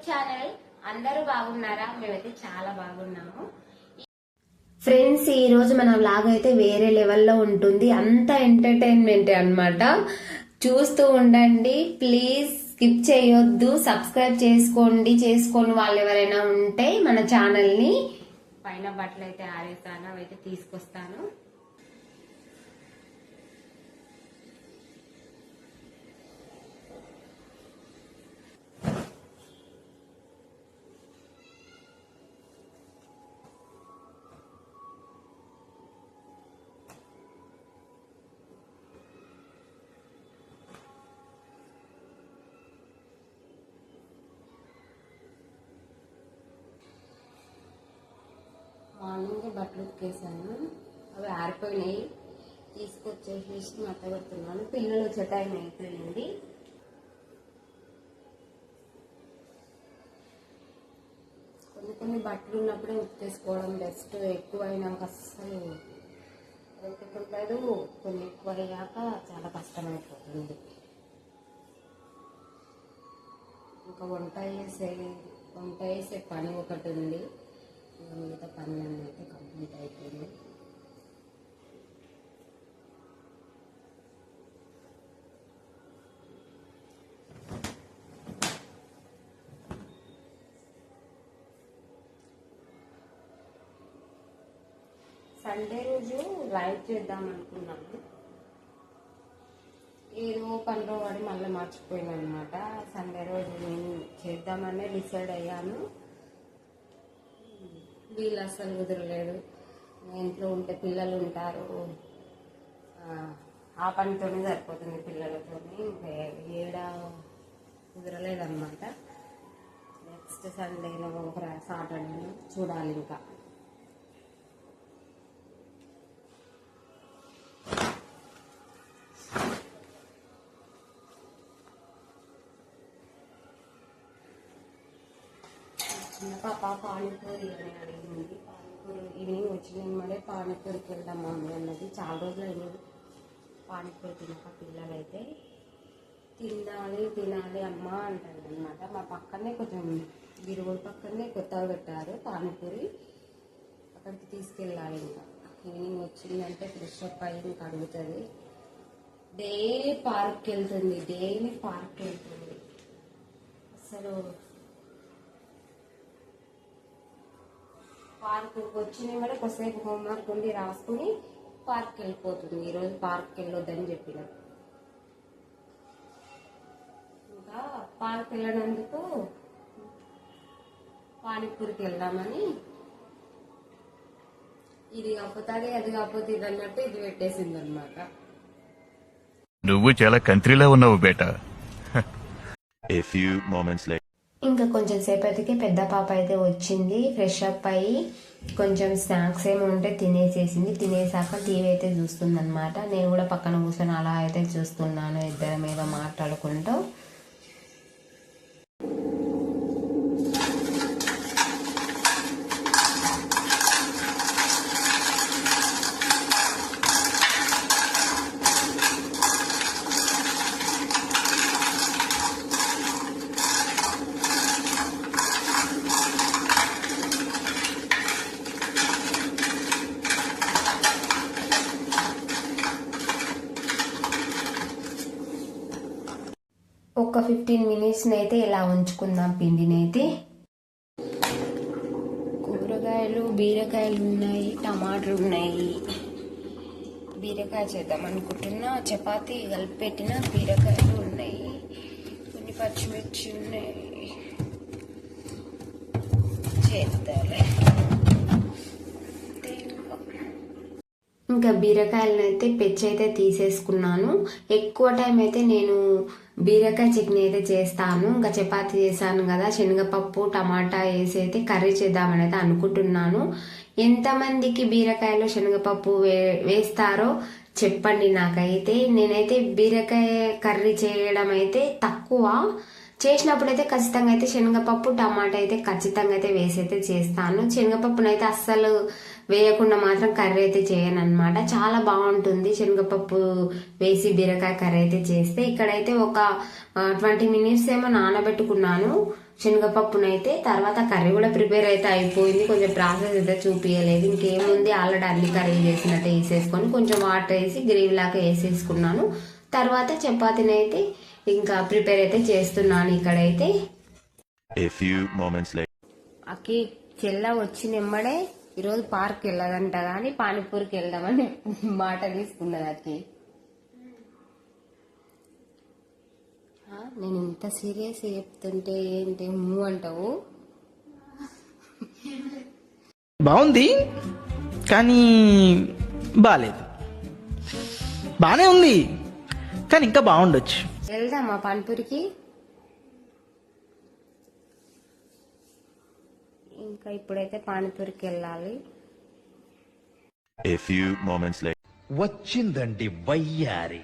Channel. అందరూ బాగున్నారా? మేమైతే చాలా బాగున్నాము ఫ్రెండ్స్. ఈ రోజు మన వ్లాగ్ అయితే వేరే లెవెల్లో ఉంటుంది. అంత ఎంటర్టైన్మెంట్ అన్నమాట. చూస్తూ ఉండండి ప్లీజ్, స్కిప్ చేయొద్దు. సబ్స్క్రైబ్ చేసుకోండి. చేసుకొని వాళ్ళు ఎవరైనా ఉంటే మన ఛానల్ ని. పైన బట్టలు అయితే ఆరేసాను, అవైతే తీసుకొస్తాను. మార్నింగ్ బట్టలు ఉతికేసాను, అవి ఆరిపోయినాయి. తీసుకొచ్చేసి మట్ట పెడుతున్నాను. పిల్లలు వచ్చే టైం అయిపోయింది. కొన్ని బట్టలు ఉన్నప్పుడే ఉతికేసుకోవడం బెస్ట్. ఎక్కువైనాక అస్సలు ఉతుకుంటాడు. కొన్ని ఎక్కువ అయ్యాక చాలా కష్టమైపోతుంది. ఇంకా వంట చేసే పని ఒకటి ఉంది. మిగతా పనులన్నీ అయితే కంప్లీట్ అయిపోయింది. సండే రోజు లైవ్ చేద్దాం అనుకున్నాను. ఏదో పనిలో పడి మళ్ళీ మర్చిపోయాను అనమాట. సండే రోజు నేను చేద్దామనే డిసైడ్ అయ్యాను. వీళ్ళు అస్సలు కుదరలేదు. ఇంట్లో ఉంటే పిల్లలు ఉంటారు, ఆ పనితోనే సరిపోతుంది. పిల్లలతోనే ఇంకా ఏడా కుదరలేదన్నమాట. నెక్స్ట్ సండేలో ఒక సాటర్డేలో చూడాలి. ఇంకా చిన్న పాప పానీపూరి అని అడిగింది. పానీపూరి ఈవినింగ్ వచ్చిన పానీపూరికి వెళ్దాం మమ్మీ అన్నది. చాలా రోజులు అయింది పానీపూరి తినక. పిల్లలైతే తినాలి అమ్మ అంటారు అనమాట. మా పక్కనే కొంచెం గిరుగుడు పక్కనే కొత్తగా పెట్టారు పానీపూరి, అక్కడికి తీసుకెళ్ళాలి. ఇంకా ఈవినింగ్ వచ్చిందంటే ఫ్రెష్ అప్ అయ్యి ఇంకా అడుగుతుంది. డైలీ పార్క్కి వెళ్తుంది. అసలు పార్క్ వచ్చిన కూడా కొద్దిసేపు హోంవర్క్ ఉండి రాసుకుని పార్క్కి వెళ్ళిపోతుంది. ఈరోజు పార్క్కి వెళ్ళొద్దని చెప్పిన. ఇంకా పార్క్ వెళ్ళినందుకు పానీపూరికి వెళ్దామని, ఇది కాకపోతే అది కాకపోతే ఇది అన్నట్టు ఇది పెట్టేసింది అనమాట. నువ్వు చాలా కంట్రీలో ఉన్నావు బేటా. ఇంకా కొంచెం సేపటికి పెద్ద పాప అయితే వచ్చింది. ఫ్రెష్ అప్ అయ్యి కొంచెం స్నాక్స్ ఏమి ఉంటే తినేసేసింది. తినేసాక టీవీ అయితే చూస్తుంది అనమాట. నేను కూడా పక్కన కూర్చొని అలా అయితే చూస్తున్నాను, ఇద్దరి మీద మాట్లాడుకుంటూ. ఒక 15 minutes అయితే ఇలా ఉంచుకుందాం పిండినైతే. కూరగాయలు బీరకాయలు ఉన్నాయి, టమాటాలు ఉన్నాయి. బీరకాయ చేద్దాం అనుకుంటున్నా. చపాతీ కలిపి పెట్టిన బీరకాయలు ఉన్నాయి, కొన్ని పచ్చిమిర్చి ఉన్నాయి. చేద్దాలే. ఇంకా బీరకాయలను అయితే పెచ్చి అయితే తీసేసుకున్నాను. ఎక్కువ టైం అయితే నేను బీరకాయ చట్నీ అయితే చేస్తాను. ఇంకా చపాతీ చేశాను కదా, శనగపప్పు టమాటా వేసి అయితే కర్రీ చేద్దామని అయితే అనుకుంటున్నాను. ఎంతమందికి బీరకాయలో శనగపప్పు వేస్తారో చెప్పండి నాకైతే. నేనైతే బీరకాయ కర్రీ చేయడం అయితే తక్కువ, చేసినప్పుడు అయితే ఖచ్చితంగా అయితే శనగపప్పు టమాటా అయితే ఖచ్చితంగా అయితే వేసి అయితే చేస్తాను. శనగపప్పునైతే అస్సలు వేయకుండా మాత్రం కర్రీ అయితే చేయను అనమాట. చాలా బాగుంటుంది శనగపప్పు వేసి బీరకాయ కర్రీ అయితే చేస్తే. ఇక్కడైతే ఒక 20 minutes ఏమో నానబెట్టుకున్నాను శనగపప్పునైతే. తర్వాత కర్రీ కూడా ప్రిపేర్ అయితే అయిపోయింది. కొంచెం ప్రాసెస్ అయితే చూపించలేదు. ఇంకేముంది, ఆల్రెడీ అన్ని కర్రీ చేసినట్టే వేసేసుకొని కొంచెం వాటర్ వేసి గ్రేవీ లాగా వేసేసుకున్నాను. తర్వాత చపాతీని అయితే ఇంకా ప్రిపేర్ అయితే చేస్తున్నాను ఇక్కడైతే. అక్కి చెల్ల వచ్చి నెమ్మడే ఈరోజు పార్క్ వెళ్ళదంట కానీ పానీపూరికి వెళ్దామని మాట తీసుకున్నది అక్కి. నేను ఇంత సీరియస్ చెప్తుంటే ఏంటి అంటావు? బాగుంది కానీ బాగాలేదు. బానే ఉంది కానీ ఇంకా బాగుండొచ్చు. వెళ్దామా పానీపూరికి? ఇంకా ఇప్పుడైతే పానీపూరికి వెళ్ళాలి. వచ్చిందండి వయ్యారి.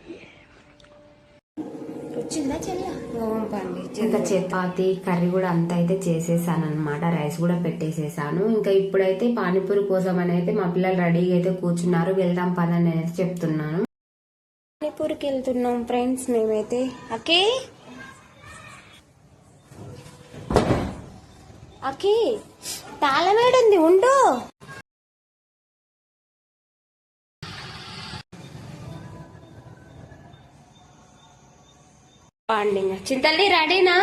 ఇంకా చపాతి కర్రీ కూడా అంతా అయితే చేసేసాను అనమాట. రైస్ కూడా పెట్టేసేసాను. ఇంకా ఇప్పుడైతే పానీపూరి కోసం అని అయితే మా పిల్లలు రెడీగా అయితే కూర్చున్నారు. వెళ్దాం పదని అయితే చెప్తున్నాను. పానీపూరికి వెళ్తున్నాం ఫ్రెండ్స్ మేమైతే. అకే అకే తాళమేడుంది ఉండు. పాండింగ్ చింతల్లి రెడీనా?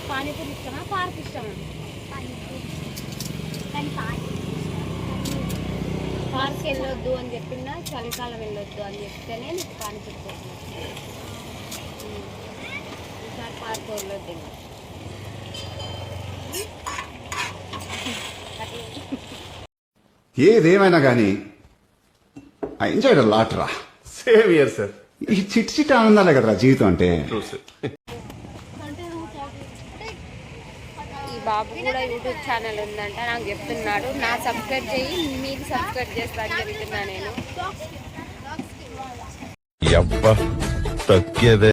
పానీపూరి ఇష్టమా పార్క్ ఇష్టమా? పార్క్ వెళ్ళొద్దు అని చెప్పినా చలికాలం వెళ్ళొద్దు అని చెప్తేనే నీకు పానీపూరి కోసం ఈసారి పార్క్ వెళ్ళొద్దు. ఏదేమైనా కానీ ఐ ఎంజాయ్డ్ లాట్ రా. Same year sir. ఈ చిట్ చిట్ ఆనందాలే కదరా జీవితం అంటే. ఈ బాబు కూడా యూట్యూబ్ ఛానల్ ఉందంట నాకు చెప్తున్నాడు. నా సబ్స్క్రైబ్ చేయి, మీకు సబ్స్క్రైబ్ చేస్తా అని చెప్తున్నా నేను. తగ్గేదే.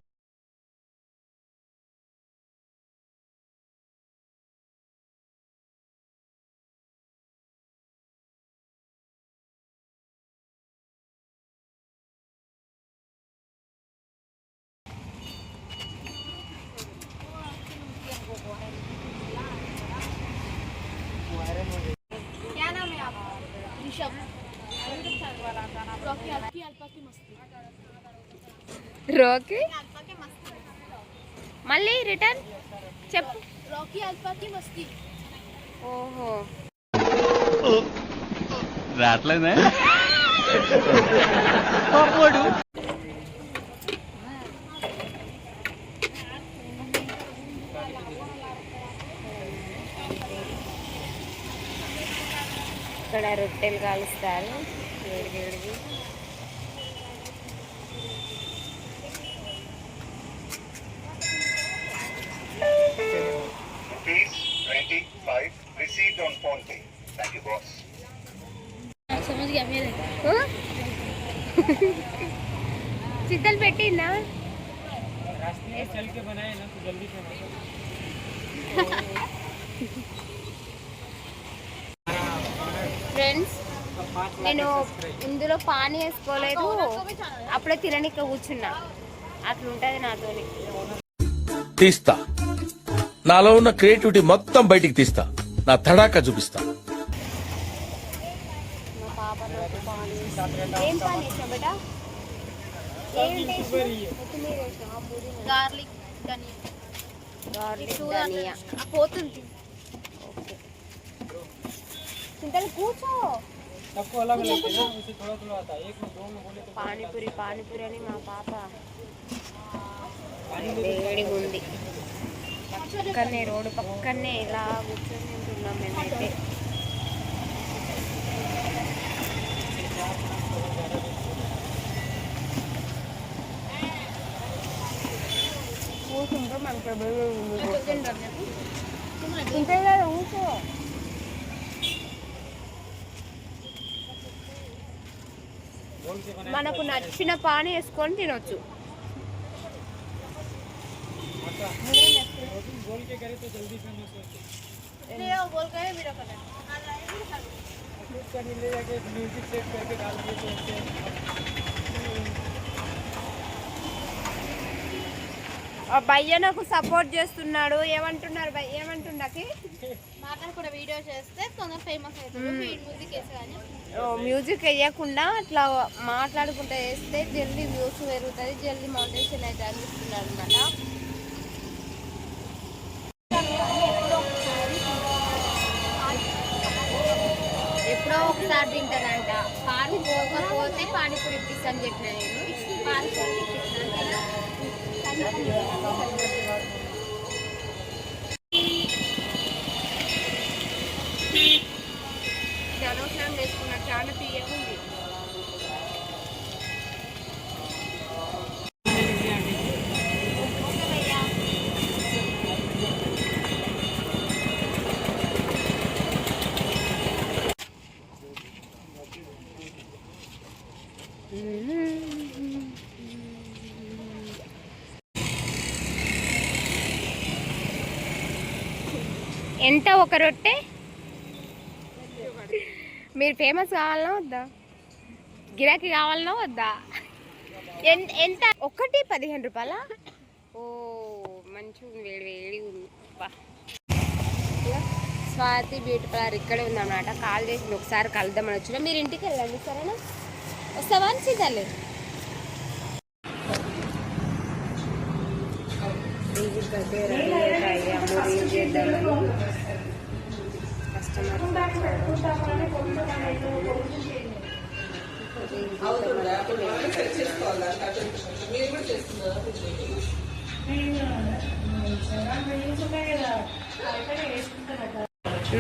రోకి మళ్ళీ రిటర్న్ చెప్పు. रॉकी अल्फा की मस्ती. ఓహో రావట్లేదా? ఇక్కడ రొట్టెలు కాలుస్తారు వేడి వేడివి. Received on phone pay. Thank you, boss. समझ गया मेरे. చిత్తలు పెట్టిందా? ఫ్రెండ్స్ నేను ఇందులో పానీ వేసుకోలేదు, అప్పుడే తిననీకి కూర్చున్నా. అట్లుంటది నాతోని. తీస్తా, నాలో ఉన్న క్రియేటివిటీ మొత్తం బయటికి తీస్తా, నా తడాకా చూపిస్తా. ఏం పానీ వేసావు బేటా? गार्लिक धनिया. గార్లిక్ ధనియా పోతుంది. చింతలు కూర్చో. పానీపూరి పానీపూరి అని మా పాప వేడిగా ఉంది. పక్కనే రోడ్డు పక్కనే ఇలా కూర్చొని ఉంటున్నాం మేమైతే. కూర్చుంటే మనకు ఇంతే కదా ఊకో. మనకు నచ్చిన పానీ వేసుకొని తినొచ్చు. భయ్య నాకు సపోర్ట్ చేస్తున్నాడు. ఏమంటున్నారు భయ్య? ఏమంటున్నాకి మాట్లాడి కూడా వీడియో చేస్తే తొందరగా ఫేమస్ అవుతుంది. మ్యూజిక్ వేస్తే కానీ మ్యూజిక్ వేయకుండా అట్లా మాట్లాడుకుంటూ వేస్తే జల్దీ వ్యూస్ పెరుగుతుంది, జల్దీ మౌంటేషన్ అయితే అనిపిస్తున్నాడు అనమాట. ఎప్పుడో ఒకసారి తింటానంట. పానీ పోకపోతే పానీపూరి ఇప్పిస్తాను చెప్పిన నేను. పానీపూరి ఇప్పిస్తాను కదా. జనోత్సవం చేసుకున్న చాలా తీయగా ఉంది. ఎంత ఒక రొట్టె? మీరు ఫేమస్ కావాలన్నా వద్దా? గిరాకీ కావాలన్నా వద్దా? ఎంత? ఒకటి 15 రూపాయల? ఓ మంచిగా ఉంది, వేడి వేడి ఉంది. స్వాతి బ్యూటీ పార్లర్ ఇక్కడే ఉందన్నమాట. కాల్ చేసి ఒకసారి కలుద్దామని వచ్చినా. మీరు ఇంటికి వెళ్ళండి సరేనా? వస్తావా అని సీతాలే.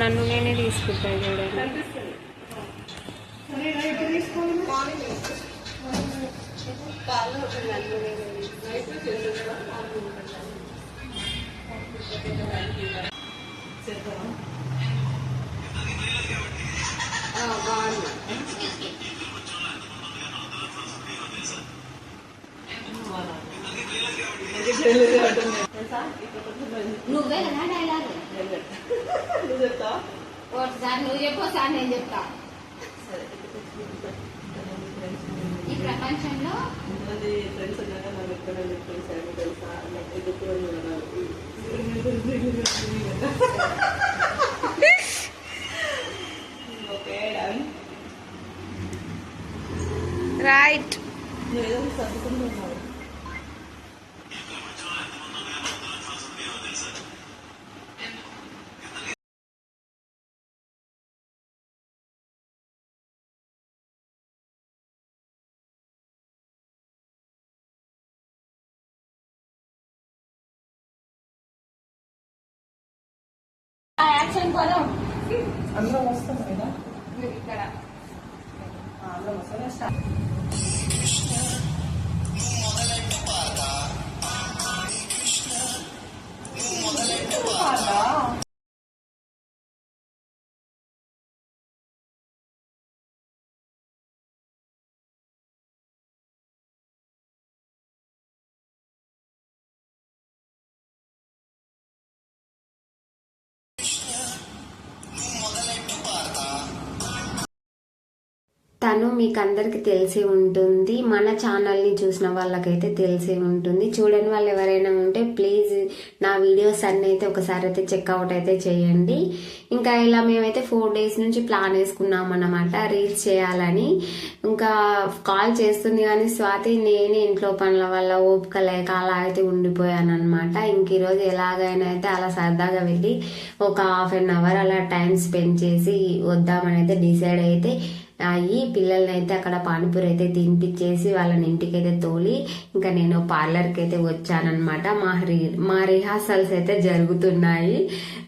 నన్ను నేనే తీసుకుంటాను చూడండి. నువ్వే కదా డైలాగ్ ఒకసారి నువ్వు చెప్పు, సార్ నేను చెప్తా. ఈ ప్రపంచంలో రైట్. యాక్షన్ పదం అందరం వస్తాం కదా ఇక్కడ అందరం వస్తాం. తను మీకు అందరికి తెలిసి ఉంటుంది. మన ఛానల్ని చూసిన వాళ్ళకైతే తెలిసి ఉంటుంది. చూడని వాళ్ళు ఎవరైనా ఉంటే ప్లీజ్ నా వీడియోస్ అన్నీ అయితే ఒకసారి అయితే చెక్అవుట్ అయితే చేయండి. ఇంకా ఇలా మేమైతే 4 days నుంచి ప్లాన్ వేసుకున్నాం అన్నమాట రీల్స్ చేయాలని. ఇంకా కాల్ చేస్తుంది కానీ స్వాతి నేనే ఇంట్లో పనుల వల్ల ఓపిక లేక అలా అయితే ఉండిపోయాను అనమాట. ఇంక ఈరోజు ఎలాగైనా అయితే అలా సరదాగా వెళ్ళి ఒక 1/2 hour అలా టైం స్పెండ్ చేసి వద్దామని అయితే డిసైడ్ అయితే అయ్యి పిల్లల్ని అయితే అక్కడ పానీపూరి అయితే తినిపించేసి వాళ్ళని ఇంటికి అయితే తోలి ఇంకా నేను పార్లర్కి అయితే వచ్చానమాట. మా రిహార్సల్స్ అయితే జరుగుతున్నాయి,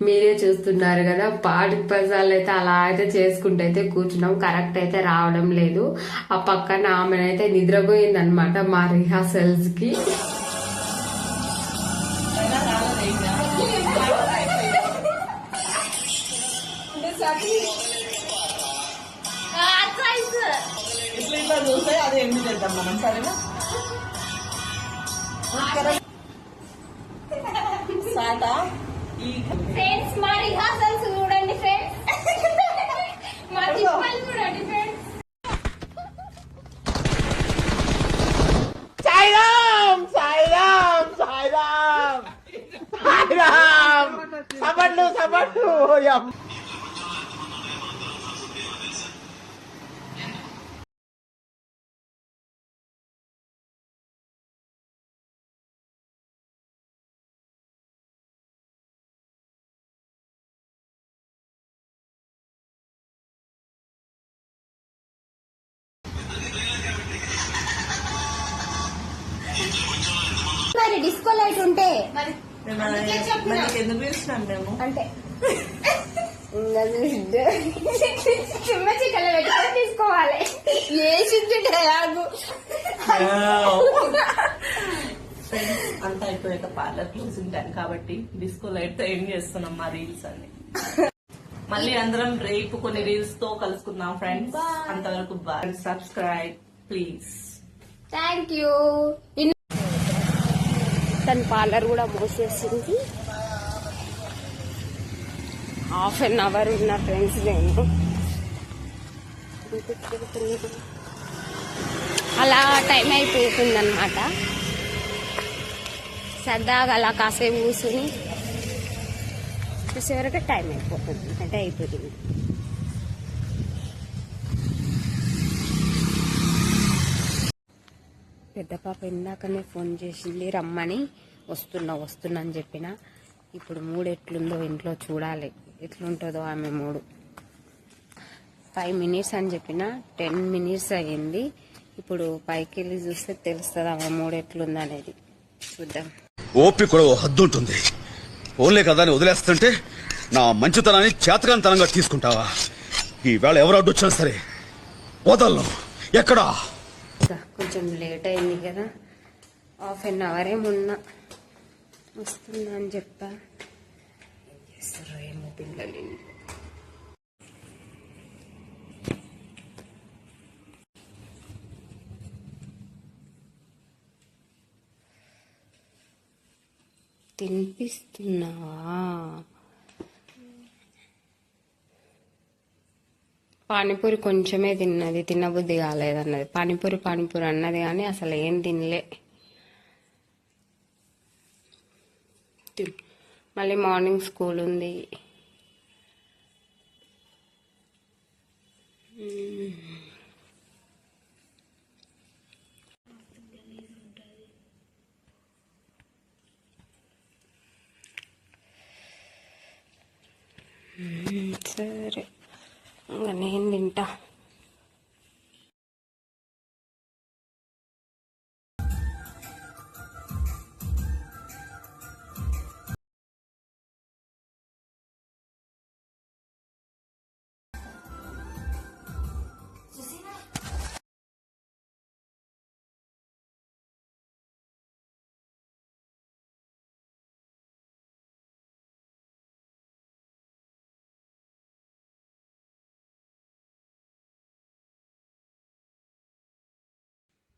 మీరే చూస్తున్నారు కదా. పాటి పసాలు అయితే అలా అయితే చేసుకుంటూ అయితే కూర్చున్నాం, కరెక్ట్ అయితే రావడం లేదు. ఆ పక్కన ఆమెనైతే నిద్రపోయింది అనమాట మా రిహార్సల్స్ కి. ఇట్లా ఇట్లా చూస్తే అది ఎండు చేద్దాం మనం, సరేనా? సాట ఈ ఫ్రెండ్స్ మా రిహార్సల్స్ చూడండి ఫ్రెండ్స్, మా తిప్పలు చూడండి ఫ్రెండ్స్. మరి డిస్కో లైట్ ఉంటే మనకి ఎందుకు పిలిచినాం మేము? అంటే చిన్న చిక్కలు పెట్టుకొని తీసుకోవాలి. ఏ డైలాగు అంతా అయిపోయాక పార్లర్ క్లోజింగ్ టైం కాబట్టి డిస్కో లైట్ తో ఎండ్ చేస్తున్నాం మా రీల్స్ అన్ని. మళ్ళీ అందరం రేపు కొన్ని రీల్స్ తో కలుసుకుందాం ఫ్రెండ్స్. అంతవరకు bye. Subscribe please. Thank you. తన పార్లర్ కూడా మూసేసింది. 1/2 అవర్ ఉన్న ఫ్రెండ్స్ నేను అలా టైం అయిపోతుంది అనమాట. సరదాగా అలా కాసేపు కూర్చుని చూసేవరకు టైం అయిపోతుంది, అంటే అయిపోతుంది. పెద్ద పాప ఇందాకనే ఫోన్ చేసింది రమ్మని, వస్తున్నా అని చెప్పిన. ఇప్పుడు మూడు ఎట్లుందో ఇంట్లో చూడాలి, ఎట్లుంటుందో ఆమె మూడు. 5 మినిట్స్ అని చెప్పిన, 10 మినిట్స్ అయ్యింది. ఇప్పుడు పైకి వెళ్ళి చూస్తే తెలుస్తుంది ఆమె మూడు ఎట్లుంది అనేది. చూద్దాం. ఓపిక కూడా ఓ హద్దు ఉంటుంది. ఓన్లే కదా అని వదిలేస్తుంటే నా మంచితనాన్ని చేతకానితనంగా తీసుకుంటావా? ఈవేళ ఎవరు అడ్డొచ్చినా సరే వదలను. ఎక్కడా? కొంచెం లేట్ అయింది కదా, 1/2 అవర్ ఏమున్నా వస్తున్నా అని చెప్పా. ఏం చేస్తారో ఏమో పిల్లలు. తినిపిస్తున్నావా? పానీపూరి కొంచెమే తిన్నది, తినబుద్ధి కాలేదన్నది. పానీపూరి అన్నది కానీ అసలు ఏం తినలే. మళ్ళీ మార్నింగ్ స్కూల్ ఉంది. సరే ఇంకా నేను తింటా.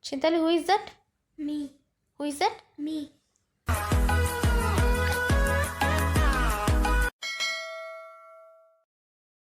Chintalu, who is that? Me. Who is that? Me.